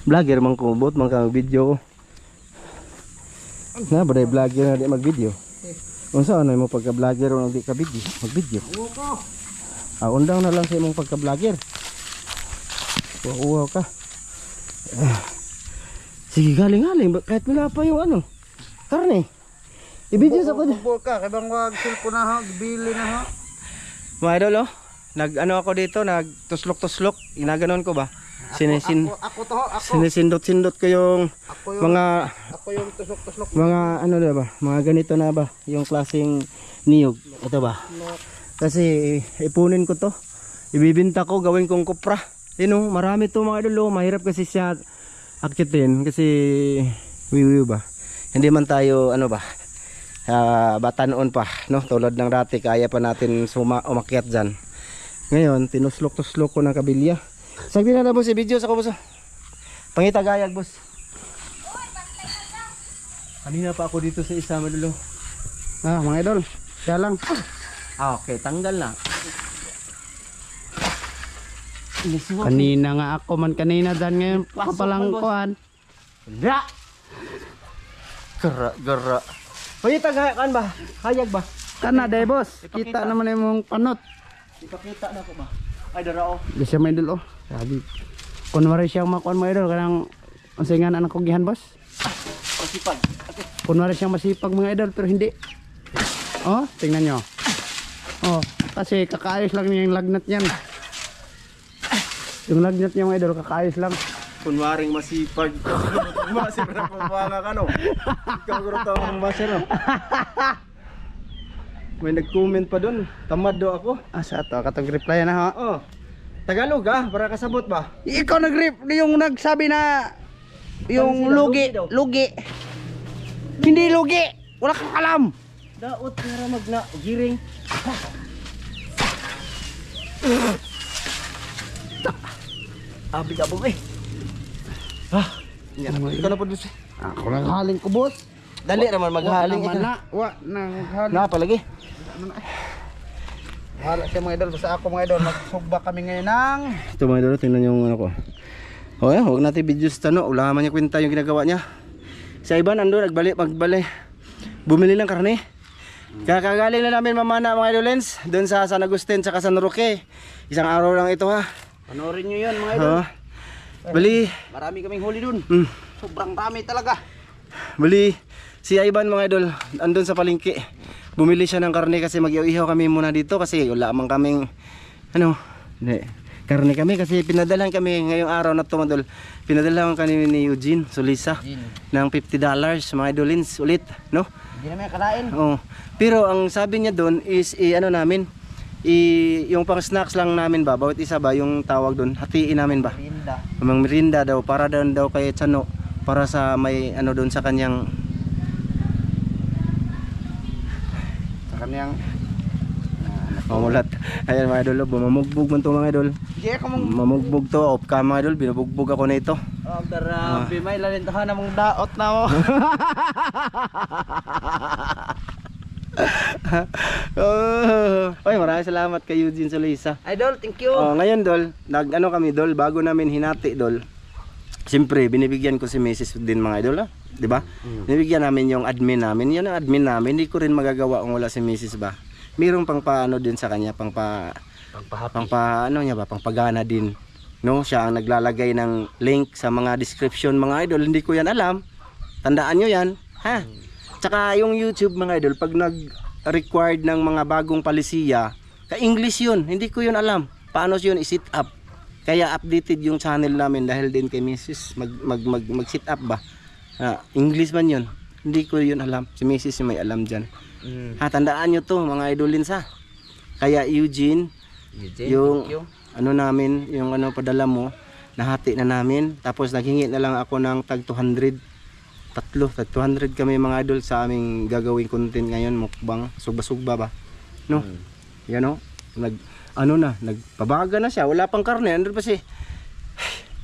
Vlogger man ko, bot man ka video ko. Na, baday vlogger na di mag-video. Kung saan mo pagka-vlogger o di ka video, mag-video. Undang na lang sa imong pagka-vlogger. Uwaw ka. Sige, galing-galing. Kahit wala pa yung ano, karne. I-video sa ko dyan. Bubol ka, kaya bang wag silpo na ha, bili na ha. Mga idol, oh. Nag-ano ako dito, nag-tuslok-tuslok. Inaganon ko ba? Sinisindot-sindot ko yung mga tusok-tusok. mga ano na ba? Mga ganito na ba? Yung klaseng niyog. Ito ba? Kasi ipunin ko to. Ibibinta ko, gawin kong kopra. Marami to mga idol. Mahirap kasi siya akitin kasi wiwi ba? Hindi man tayo ano ba? Bata noon pa, no? Tulad ng dati, kaya pa natin umakyat dyan. Ngayon, tinuslok-tuslok ko ng kabilya. Sagdi na boss, i-video sa ko boss. Pangita gayag boss. Kanina pa ako dito sa isa madulo. Mga idol, siya lang. Okay, tanggal na. Kanina nga ako man kanina dan ngayon papalang kuhan. Ya. Gara. Pangita gayag kan ba? Hayag ba? Kana day boss, kita naman imong panot. Ipakita na ko ba? Ay dara oh. Bisa may idol oh. Sabi. Kunwari siyang makuan mo idol kanang unsingan anak kong gihan boss. Masipag. Okay. Kunwari siyang masipag mga idol pero hindi. Oh, tingnan nyo. Oh, kasi kakaayos lang niya yung lagnat niyan. Yung lagnat niya mga idol kakaayos lang. Kunwaring masipag. Masipag na pabanga ka no. Ikaw guro tawang masir no. May nag-comment pa doon. Tamad daw ako. Asa to katong reply na ha. Oh. Tagalog para kasabot ba? Ikaw yung nagsabi na yung lugi. Hindi lugi. Wala kang alam. Daot para magna giring. Abi ka po eh. Ikaw na po boss. Ako lang haling ko boss. Dali naman maghaling ikaw. Wa naghaling. Na palagi. Wala siya mga idol. Basta ako mga idol. Magsugba kami ngayon ng Ito mga idol, tingnan yung ano ko. Okay, huwag natin videos tano. Wala man niya kwenta yung ginagawa niya. Sa iba nando magbalik. Bumili ng karne. Kakagaling na namin mamana mga idolens. Doon sa San Agustin sa San Roque. Isang araw lang ito ha. Panoorin nyo yun mga idol. Bali. Marami kaming huli dun. Sobrang rami talaga. Bali. Si Ivan mga idol, andun sa palengke. Bumili siya ng karne kasi mag-ihaw kami muna dito kasi wala man kaming karne kami kasi pinadalhan kami ngayong araw na tumadol. Pinadalhan kami ni Eugene Solisa ng $50 mga idolins ulit, no? Hindi namin kalain. Oh. Pero ang sabi niya doon is yung pang snacks lang namin ba, bawat isa ba yung tawag doon, hatiin namin ba? Merinda. Mga merinda daw para daw kay Chano, para sa may ano doon sa kanyang mamulat. Ayan mga idol, bumamugbog man to mga idol. Mamugbog to, off ka mga idol, binubugbog ako na ito. Oh, grabe, may lalintahan namang daot na mo. Oy, maraming salamat kay Eugene Solisa. Idol, thank you. Ngayon dol, nag-ano kami dol, bago namin hinati dol. Siyempre, binibigyan ko si Mrs. din mga idol, 'di ba? Binibigyan namin yung admin namin. Yun ang admin namin, hindi ko rin magagawa kung wala si Mrs. ba. Mayroong pangpaano din sa kanya, pangpagana din. No, siya ang naglalagay ng link sa mga description mga idol. Hindi ko yan alam. Tandaan nyo yan, ha? Tsaka yung YouTube mga idol, pag nag-required ng mga bagong palisiya, ka-English yun, hindi ko yun alam. Paano yun i-sit up? Kaya updated yung channel namin dahil din kay Mrs. mag-sit up ba? English man yun. Hindi ko yun alam. Si Mrs. yung may alam dyan. Tandaan nyo to mga idolins ha. Kaya Eugene yung ano namin, yung ano padala mo, nahati na namin. Tapos naghingi na lang ako ng tag 200. Tag 200 kami mga idol sa aming gagawing content ngayon, mukbang, sugba-sugba ba? No? Yan o. Nagpabaga na siya, wala pang karne, andun pa si.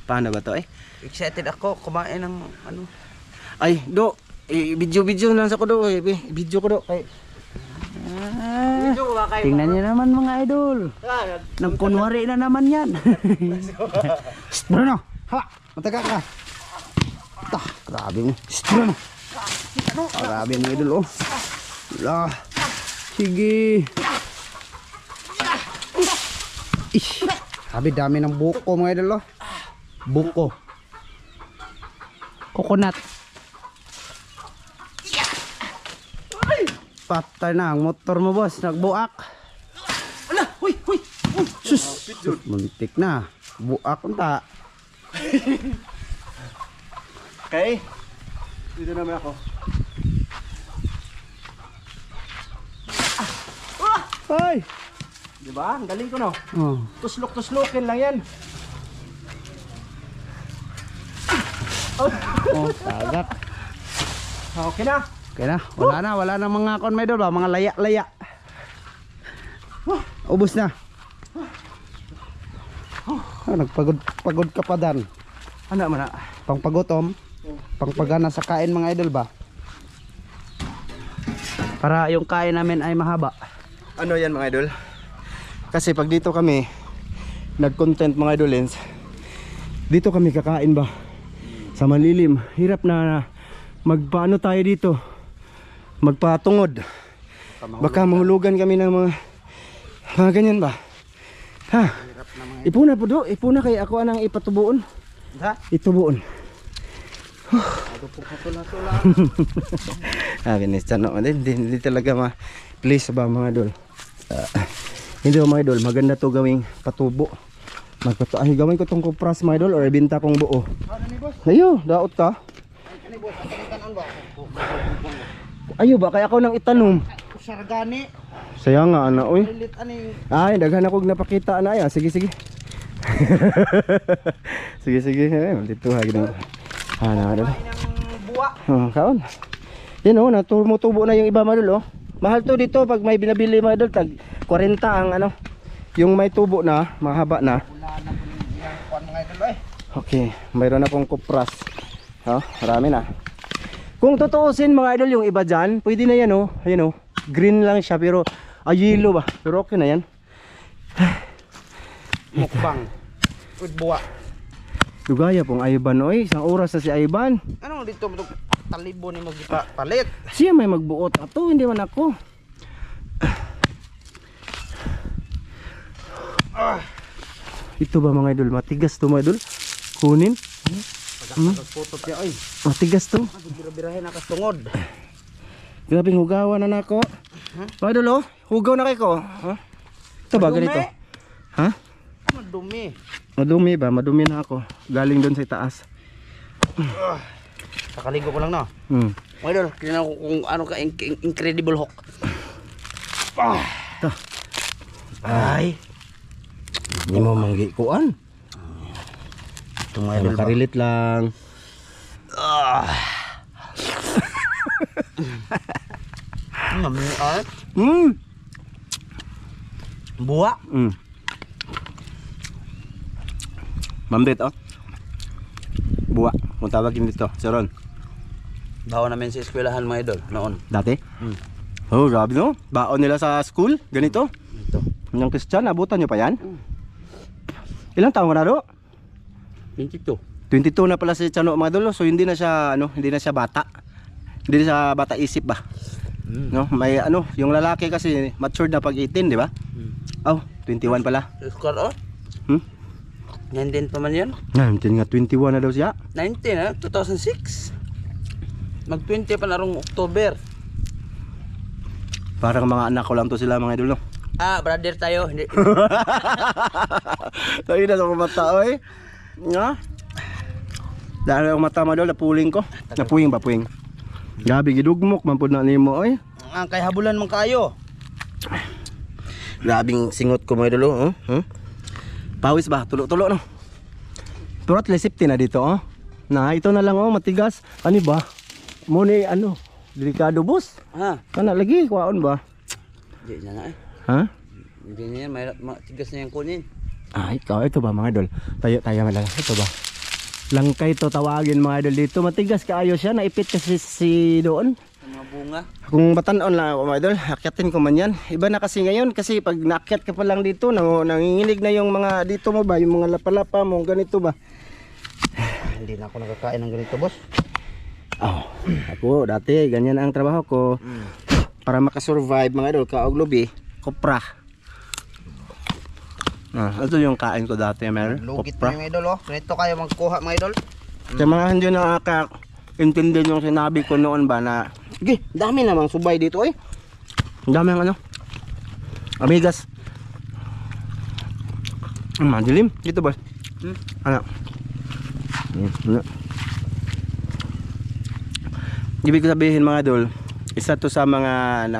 Paano ba to eh? Excited ako kumain ng ano. Ay, video lang sa ko do, video ko do. Ay. Tingnan niyo naman mga idol. Nagkunwari na naman yan. Shh, Bruno. Ha, mataga ka. Grabe mo. Shh, Bruno. Grabe mga idol oh. Lah. Sige. Ish. Sabi dami ng buko mga idol oh. Buko. Coconut. Patay na ang motor mo boss, nagbuak. Ala, huy. Sus. Muntik na. Buak unta. Okay. Dito naman ako. Ay. Diba? Ang galing ko no. Oh. Tuslok-tuslokin lang yan. Oh, tagak. Okay na. Okay na, wala na mga kon may idol ba, mga laya-laya. Ubos na. Nagpagod ka pa dan. Ano man na? Pangpagutom, pangpagana sa kain mga idol ba. Para yung kain namin ay mahaba. Ano yan mga idol? Kasi pag dito kami nag-content mga idolens, dito kami kakain ba sa malilim. Hirap na magpaano tayo dito, magpatungod. Baka mahulugan kami ng mga ganyan ba. Ha? Ipuna po do, ipuna kay ako anang ipatubuon. Ha? Itubuon. Ado po kasula-sula. Binis tanong hindi talaga please ba mga idol. Hindi ba mga idol, maganda to gawing patubo. Ay, gawin ko tong kupras mga idol or ibenta kong buo. Ayo, daot ka. Ayo ba kaya ako nang itanom. Sargani. Saya nga ana oy. Lilit ani. Ay, daghan ako napakita na ay. Sige. sige. Dito ha gid. Ana. Buwa. Oh, kaon. Yan oh, natumutubo na yung iba mga idol oh. Mahal to dito pag may binabili mga idol, tag 40 ang ano. Yung may tubo na, mahaba na. Wala na po yung kuan mga idol eh. Okay, mayroon na pong kupras. Oh, marami na. Kung tutuusin mga idol yung iba dyan, pwede na yan oh. Ayan oh, green lang siya pero yellow ba? Pero okay na yan. Mukbang. With buwa. Dugaya pong Ivan oy, isang oras na si Ivan. Ano dito talibo ni palit? Siya may magbuot ato, hindi man ako. Ito ba mga idol, matigas to mga idol? Kunin. Pagputot ya oy. Matigas to. Bira-birahin na kastungod. Grabe hugawan na nako. Mga idol oh, hugaw na kay ko. Ha? Ito ba ganito? Ha? Madumi. Madumi ba? Madumi na ako. Galing doon sa itaas. Kakaligo ko lang no. Mga idol, tingnan ko kung ano ka incredible hook. Ito. Ay. Hindi mo manggi kuan. Ito mga idol. Makarilit lang. Mami ay. Buwa. Mamdet oh. Buwa. Kung tawagin dito, Saron. Bawa namin sa eskwelahan mga idol noon. Dati? Oh, grabe no. Baon nila sa school, ganito. Ito. Yung Christian, abutan nyo pa yan? Ilang taon ka na do? 22. 22 na pala si Chano mga idol. So hindi na siya hindi na siya bata. Hindi na siya bata isip ba? No, may yung lalaki kasi matured na pag 18, di ba? Oh, 21 pala. Score oh. 19 pa man yan. 19 nga 21 na daw siya. 19 ha, 2006. Mag 20 pa na rong October. Parang mga anak ko lang to sila mga idol no. Brother tayo. Hindi. Tayo na sa mata oy. Nga. Dahil ang mata mo daw napuling ko. Napuing ba puing? Gabi gidugmok man pud na nimo oy. Ang kay habulan man kayo. Grabing singot ko mga idol oh. Pawis ba? Tulo-tulo no. Pero at least safety na dito oh. Na ito na lang oh, matigas. Ano ba? Muni delikado boss. Kana lagi kuwaon ba? Di na eh. Ha? Hindi niya may tigas na yung kunin. Ito ba mga idol? Tayo lang. Ito ba? Langkay to tawagin mga idol dito. Matigas kaayo siya. Naipit kasi si doon. mga bunga. Kung batanon lang ako mga idol, akyatin ko man yan. Iba na kasi ngayon kasi pag naakyat ka pa lang dito, nanginginig na yung mga dito mo ba, yung mga lapalapa mo, ganito ba. Hindi na ako nakakain ng ganito, boss. Oh, ako dati ganyan ang trabaho ko. Para makasurvive mga idol, kaog lubi, kopra. Ito yung kain ko dati, mer. Lugit Kopra. na yung idol, oh. Ganito kayo magkuha, mga idol. Sa mga hindi nakaka-intindi yung sinabi ko noon ba na, okay, dami namang subay dito eh. Dami ang ano, amigas. Madilim, dito boss. Ano? Ano? Ibig ko sabihin mga idol, isa to sa mga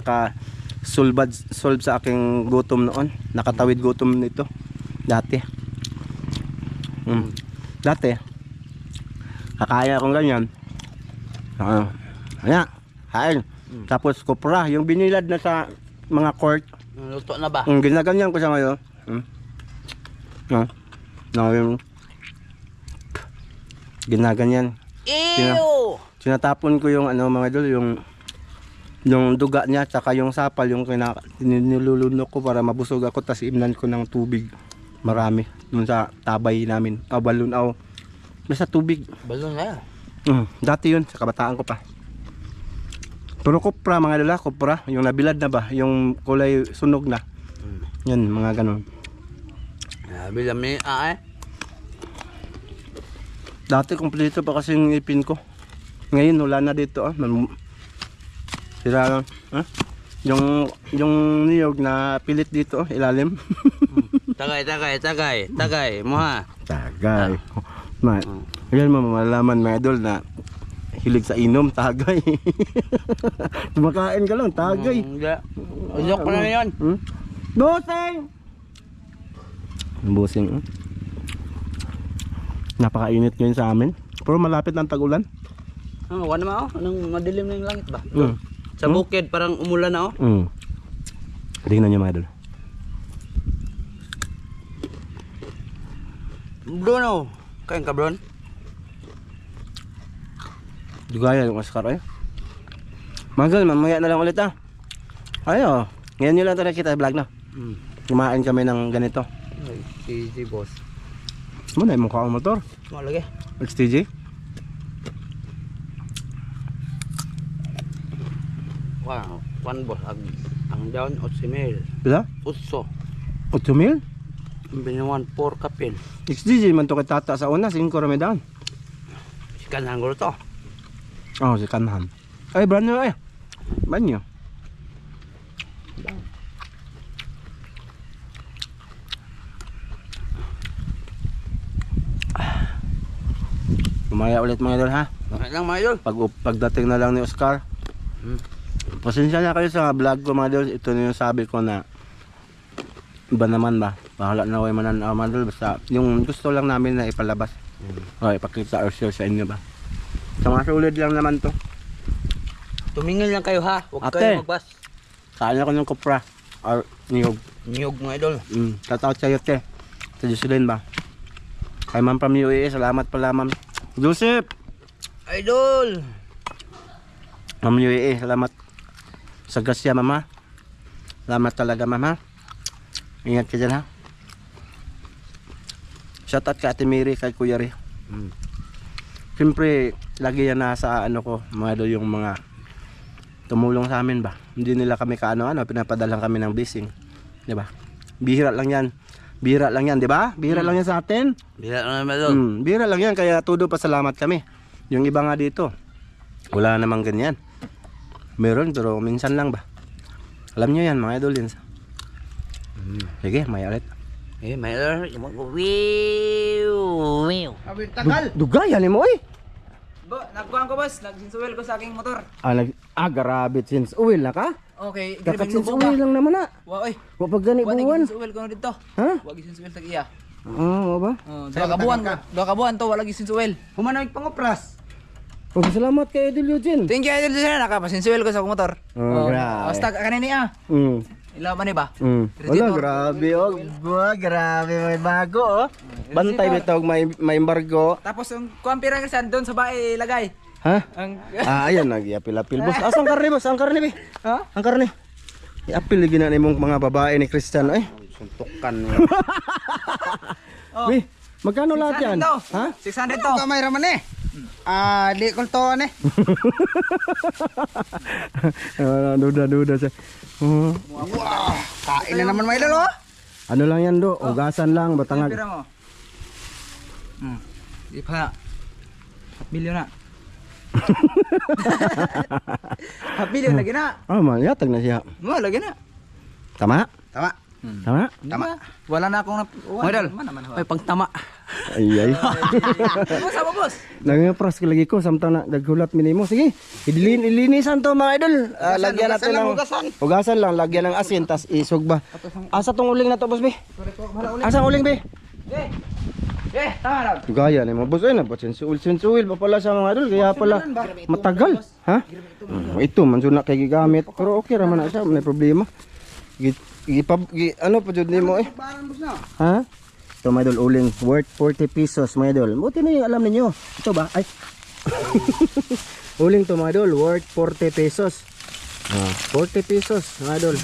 solve sa aking gutom noon. Nakatawid gutom nito. Dati. Dati. Kakaya akong ganyan. Ayan. Kain. Tapos kopra, yung binilad na sa mga court. Luto na ba? Ginaganyan ko siya ngayon. Ginaganyan. Ew! Sinatapon ko yung ano mga idol, yung duga niya tsaka yung sapal yung nilulunok ko para mabusog ako, tas imnan ko ng tubig marami dun sa tabay namin. Balon basta tubig. Balon na. Dati yun sa kabataan ko pa. Pero kopra mga idol, kopra yung nabilad na ba, yung kulay sunog na. Yan mga ganon. Bilang may Dati kompleto pa kasi yung ipin ko. Ngayon wala na dito sira yung niyog na pilit dito ilalim. Tagay mo ha. Tagay. Ayan mo malalaman mga idol na hilig sa inom, tagay. Tumakain ka lang, tagay. Usok ko na yun. Busing! Busing. Napakainit ngayon sa amin. Pero malapit ng tag-ulan. Wala naman oh. Anong madilim na yung langit ba? Sa bukid parang umulan na oh. Tingnan niyo mga idol. Bruno, kain ka bron? Dugaya yung Oscar ay. Magal, mamaya na lang ulit Ayo, ngayon nyo lang ito nakita vlog na. Kumain kami ng ganito. Easy boss. Muna yung mukha ang motor. Mo lagi. XTJ. Wow, one boss ang down 8,000. Bila? Utso. 8,000? Binuwan 4 kapin. XTJ man to kay tata sa una, 5 rame down. Sikan hanggol to. Oh, si Kanhan. Ay, brand new ay. Brand new. Umaya ulit mga idol ha. Bakit lang mga idol? Pagdating na lang ni Oscar. Pasensya na kayo sa vlog ko mga idol. Ito na yung sabi ko na iba naman ba. Bahala na kayo manan mga idol. Basta yung gusto lang namin na ipalabas. O ipakita or share sa inyo ba. Sa mga sulit lang naman to. Tumingin lang kayo ha. Huwag Ate. kayo magbas. Saan ako ng kopra or niyog. Niyog mga idol. Shoutout sa'yo te. Sa Jocelyn ba. Kay ma'am from UAE. Salamat pala ma'am Joseph. Idol! Ma'am UAE. Salamat sa gasya mama. Salamat talaga mama. Ingat ka dyan ha. Shoutout ka Ate Mary, kay Kuya Ri. Siyempre, lagi yan nasa ano ko, mga idol, yung mga tumulong sa amin ba. Hindi nila kami kaano-ano, pinapadalang kami ng blessing. Di ba? Bihira lang yan. Bihira lang yan, di ba? Bihira lang yan sa atin. Bila na naman idol. Bihira lang yan, kaya todo pasalamat kami. Yung iba nga dito, wala namang ganyan. Meron, pero minsan lang ba. Alam nyo yan, mga idol yan. Sige, may ulit. May idol. Wiw! Tagal! Dugayan mo eh. Nagkuhan ko boss, nagsinsuel ko sa aking motor. Grabe, since uwil na ka? Okay, Dapat grabing since lubog ka. uwil lang naman na. Wa oy. Wapag gani Wa buwan. nagsinsuel ko na dito. Ha? Wa gisinsuel tag iya. Oo ba? Dua ka buwan to wala gisinsuel. Humanawig pangopras. Salamat kay Idol Eugene. Thank you idol sana nakapasinsuel ko sa akong motor. Grabe. Basta kanini Ilaw man ba? Wala, grabe oh. Grabe, may bago oh. Bantay bitog may embargo. Tapos yung kuan pira kasi doon sa bahay ilagay. Ha? Ang Ayan, nag-iapil-apil. Boss, asang karne, boss? Ang karne, be? Ha? Ang karne. I-apil lagi na mong mga babae ni Christian, eh. Suntukan. Be, magkano lahat yan? 600 to. Ha? 600 to. Kamay raman eh. Di kultuan eh. Duda siya. Wow, kain na naman mga idol oh. Ano lang yan, do? Ugasan lang, batangag. Pira mo. Di pa. Milyon na. Milyon lagi na. Ah, mayatag na siya. Mo lagi na. Tama? Tama. Tama? Tama. Wala na akong Idol, may pangtama. Ay. Boss, apa boss? Nangapras ko lagi ko samtang na naghulat minimo. Sige, ilinisan to mga idol. Lagyan natin ng hugasan lang, lagyan ng asin tas isugba. Asa tong uling na to, boss be? Asa uling be? Tama lang. Gaya ni mo boss ay sensuil pa pala sa mga idol kaya pala matagal, ha? Ito man suna kay gigamit pero okay ra man na siya, may problema. Ano pa jud nimo eh? Ha? Ito mga idol, uling worth 40 pesos mga idol. Buti na yung alam ninyo. Ito ba? Ay. Uling to mga idol, worth 40 pesos. 40 pesos mga idol.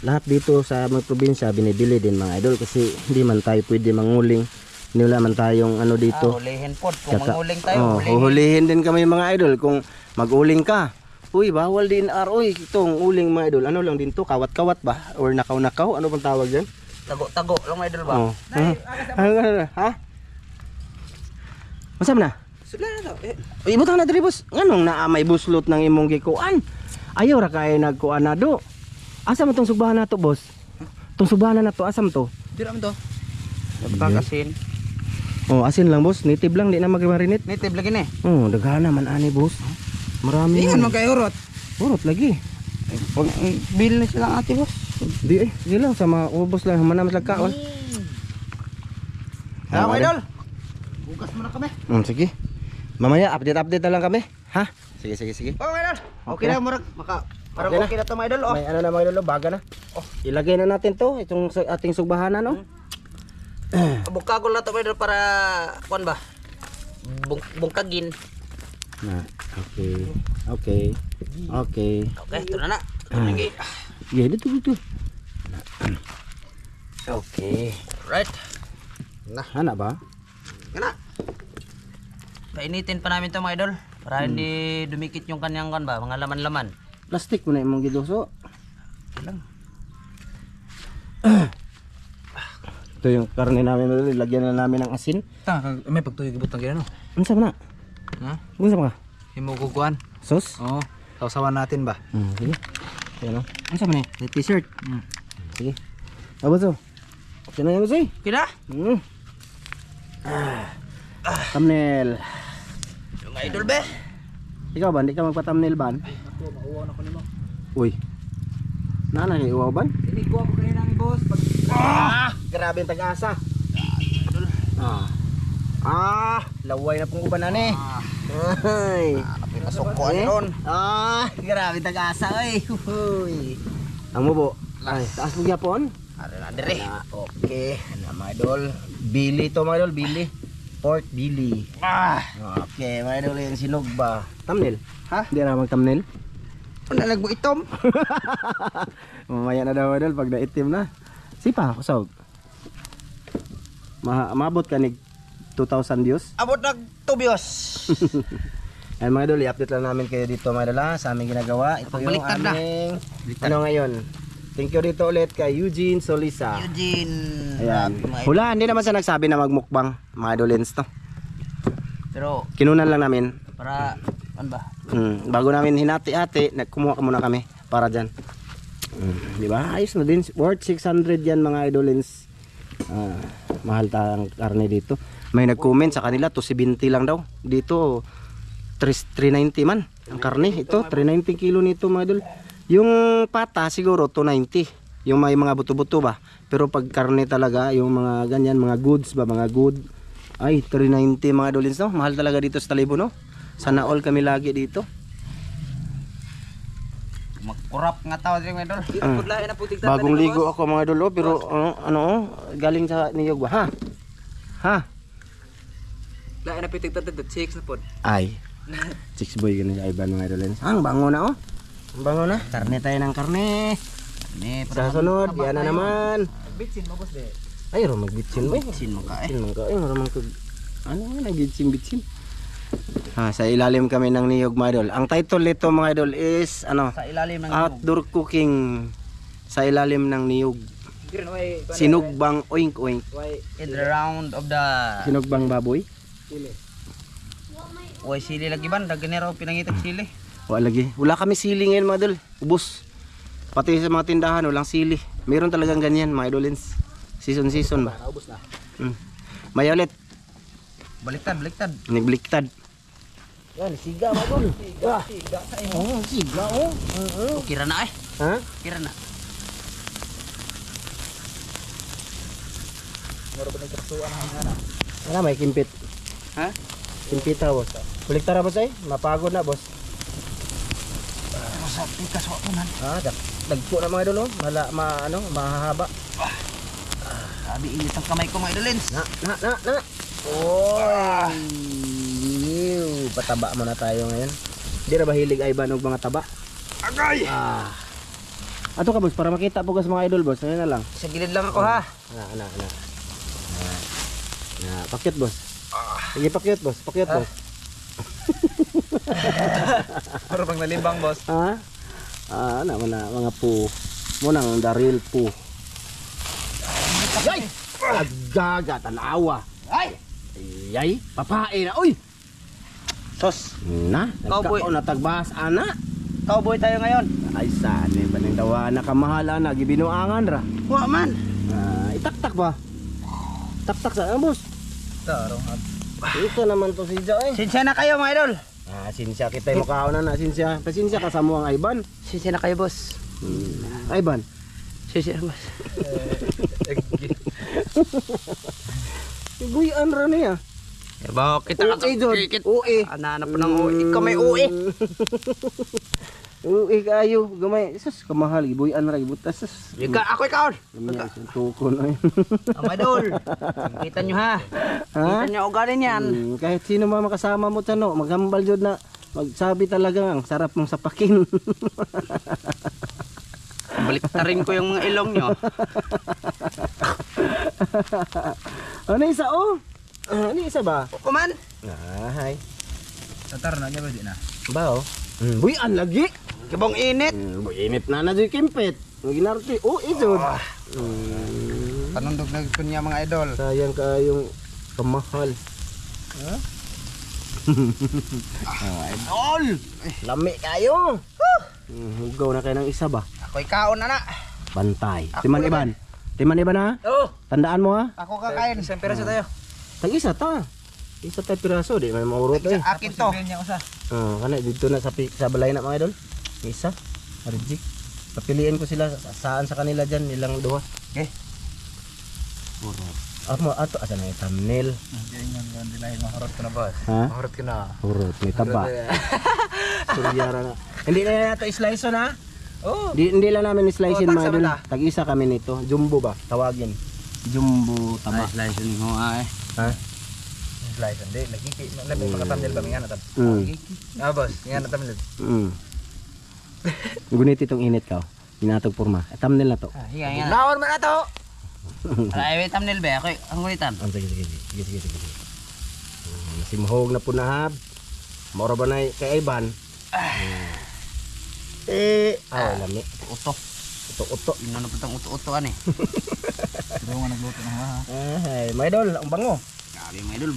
Lahat dito sa mga probinsya binibili din mga idol kasi hindi man tayo pwede manguling. Hindi wala man tayong ano dito. Hulihin po. Kung manguling tayo, Huhulihin din kami mga idol kung mag-uling ka. Uy, bawal din uy, itong uling mga idol. Ano lang din to? Kawat-kawat ba? Or nakaw-nakaw? Ano bang tawag dyan? Tago-tago lang idol ba? Oh. Ha? Masam na? Sula na to. Ibutang na diri boss. Nganong naa may buslot ng imong gikuan? Ayaw ra kay nagkuan na do. Asa man tong sugbahan nato boss? Tong sugbahan na to asam to? Tira mo to. Pagkakasin. Oh, asin lang boss. Native lang di na magmarinate. Native lagi ni. Oh, daghana man ani boss. Marami. Ingan mo kay urot. Urot lagi. Pag bill na sila ate boss. Di sige lang sama ubos lang manam sa kaon. Mga idol. Bukas muna kami. Sige. Mamaya update na lang kami. Ha? Sige. Oh mga idol. Okay na murag parang Okay na. okay na to mga idol oh. May ano na mga idol, baga na. Ilagay na natin to, itong ating sugbahan no. Buka ko lang to idol para kuan ba? Bungkagin. Na, okay. Okay, ito na na. Sige. Yeah, dito. Okay. Right. Hana ba? Kana. Painitin pa namin to mga idol para hindi dumikit yung kanyang kan ba, mga laman-laman. Plastic mo na imong gidoso. Lang. Ito yung karne namin, lagyan na namin ng asin. Ta, may pagtuyo gibutang gina no. Unsa man na? Ha? Unsa man ka? Himo kukuan. Sauce? Oo. Sausawan natin ba? Sige. Ayan o. Unsa man eh? T-shirt. Sige. Abot so. Okay na yan boss eh. Kina? Thumbnail. Yung idol be. Ikaw ba? Hindi ka magpa-thumbnail ban? Uy. Nana ni uwaw ban? Ini ko ako kanina ng boss. Grabe ang tag-asa. Laway na pong uban na ni. Ay. Pasok ko ron. Grabe tag-asa ay. Huy. Ang mubo. Ay, taas mo gyapon? Ara na dire. Okay. Ano mga idol? Billy to mga idol, Billy. Pork Billy. Okay, mga idol yung sinog ba? Thumbnail? Ha? Hindi na mag-thumbnail? Ano nagbo itom? Mamaya na daw idol pag naitim na. Sipa, kusog. Maabot ka ni 2,000 views. Abot nag tubyos. Ayan mga idol, i-update lang namin kayo dito mga idol sa aming ginagawa. Ito yung Pagbaliktad na. aming ano ngayon. Thank you dito ulit kay Eugene Solisa. Eugene. Ayan. Hula, hindi naman siya nagsabi na magmukbang mga idolins to. Pero Kinunan lang namin. para ano ba? Bago namin hinati-hati, kumuha ka muna kami para dyan. Di ba? Ayos na din. Worth 600 yan mga idolins. Mahal tayong karne dito. May nag-comment sa kanila, 270 lang daw. Dito, 390 man ang karne. Ito, 390 kilo nito mga idol. Yung pata siguro 290. Yung may mga buto-buto ba. Pero pag karne talaga, yung mga ganyan, mga goods ba, mga good. Ay, 390 mga idolins no. Mahal talaga dito sa Talibo no. Sana all kami lagi dito. Magkurap nga tao dire mga idol. Paglain na putik tatan. Bagong ligo ako mga idol pero galing sa niyog ba ha? Ha? Lain na putik tatan 6 na pod. Ay, Chicks boy ganun si Ivan mga idol. Ang bango na oh. Ang bango na. Karne tayo ng karne. Sa sunod, yan na naman. Bitsin mo boss de. Ay, ro magbitsin mo. Sin mo ka eh. Bitsin mo ka. Ay, ro ano nga nagitsin-bitsin. Sa ilalim kami ng niyog mga idol. Ang title nito mga idol is ano? Sa ilalim ng Outdoor cooking sa ilalim ng niyog. Green way. Sinugbang oink oink. Way. in the round of the Sinugbang baboy. Uy, sili lagi ban, daganero pinangitag sili. Wala lagi. Wala kami sili ngayon mga idol. Ubus. Pati sa mga tindahan walang sili. Meron talagang ganyan mga idolins. Season ba? Naubos na. May ulit. Baliktad. Nagliktad. Yan, siga mga idol. Siga sa imo. Oh, siga oh. Kira na eh. Ha? Kira na. Moro ba nagkasuan ang hangana? Wala may kimpit. Ha? Kimpita boss. Buliktara boss ay. Mapagod na boss. Sa pikas wa tunan. Dagpo na mga idol oh. Mahahaba. Sabi init ang kamay ko mga idolins. Na. Oh. Pataba muna tayo ngayon. Hindi na ba hilig Ivan og mga taba? Agay! Ato ka boss para makita po sa mga idol boss. Ayun na lang. Sa gilid lang ako ha. Ana. Pakyut boss. Sige pakyut boss. Boss. Moro bang nalimbang boss. Ha? Mga po. Munang daril po. Ay! Agaga tanawa. Ay! Ay, papae na. Uy! Sos, Cowboy. Cowboy. Natagbas ana. cowboy tayo ngayon. Ay saan eh dawa nakamahala na gibinuangan ra. Wa man. Itaktak ba? Taktak sa boss. Tarong. Ito naman to si Jo eh. Sinsya na kayo mga idol. Sinsya kita mo kauna na sinsya. Pasinsya ka sa mo ang Ivan. Sinsya na kayo boss. Ivan. Sinsya na boss. Guyan ra niya. Ba kita Uwi Jod. Uwi. Ana po ng uwi. Ikaw may uwi. Uwi kayo. Gamay. Sus kamahal gibuyan ra gibutas. Sus. Ako ikaw. Gamay isang tuko na yun. Mga idol. Kita nyo ha. Kita nyo ugali niyan. Kahit sino man makasama mo tano, maghambal jud na. Magsabi talaga ang sarap mong sapakin. Baliktarin ko yung mga ilong nyo. Ano isa oh? Ano isa ba? Kuman. Hay. Tatar na niya ba di na? Ba oh? Buyan lagi. Kibong init. Init na di kimpit. Ginarti. Oh, ijod. Panundog na kunya mga idol. Sayang kayong kamahal. Idol. Lami kayo. Hugaw na kayo ng isa ba? Ako'y kaon na. Bantay. Ako Timan Iban. Timan Iban ha? Oh. Tandaan mo ha? Ako kakain. Isang peraso tayo. Tag isa ta. Isa tayo piraso. Di may maurot eh. Akin to. Niya usa. Kana dito na sa balay na mga idol. Isa. Arjik. Papiliin ko sila saan sa kanila dyan. Nilang duha. Okay. Ato asa na yung thumbnail. Diyan yung nila mahorot ko na boss. Ha? Mahorot ko na. Urot. May taba. Suryara na. Hindi na nato slice na. Oh. Hindi lang namin slicein Oh, mga taksa idol. ba Tag-isa kami nito. Jumbo ba? Tawagin. Jumbo taba. Slice mo ay. Ha? Slice hindi lagi labi makatamdil ba nga na tab. Boss, nga na tamdil. Gunit itong init ka. Binatog porma. Thumbnail na to. Hiya. Naon man ato. Ay, wait thumbnail ba? Ako ang ngulitan. Sige. Simhog na po na hab. Moro ba na kay Ivan? Lami. Uto. Uto. Ino na putang uto-uto ani. Pero nga nagluto na ha. Ay, mga idol, ang bango. Grabe mga idol,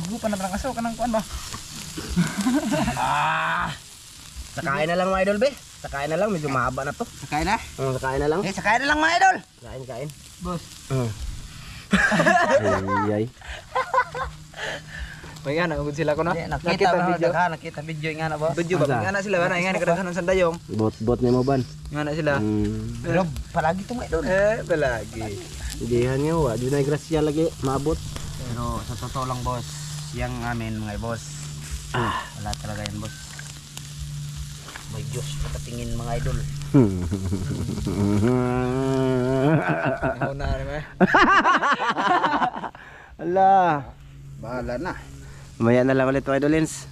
Hugupan na lang aso kanang kuan ba? Sakain na lang mga idol be. Sakain na lang, medyo mahaba na to. Sakay na. Sakain na lang. Sakay na lang mga idol. Kain. Boss. Ay. May nga nagud sila ko na. Nakita video. Nakita video nga na boss. Video ba? Nga na sila ba na nga ni kadaghanon sa dayong. Bot ni mo ban. Nga na sila. Pero palagi to mga idol. Balagi. Idehan niyo, wa di na grasya lagi maabot. Pero sa totoo lang boss, yang amin mga boss. Wala talaga yan boss. May Diyos patatingin mga idol. Ikaw na naman. Ala. Bahala na. Maya na lang ulit mga idolins.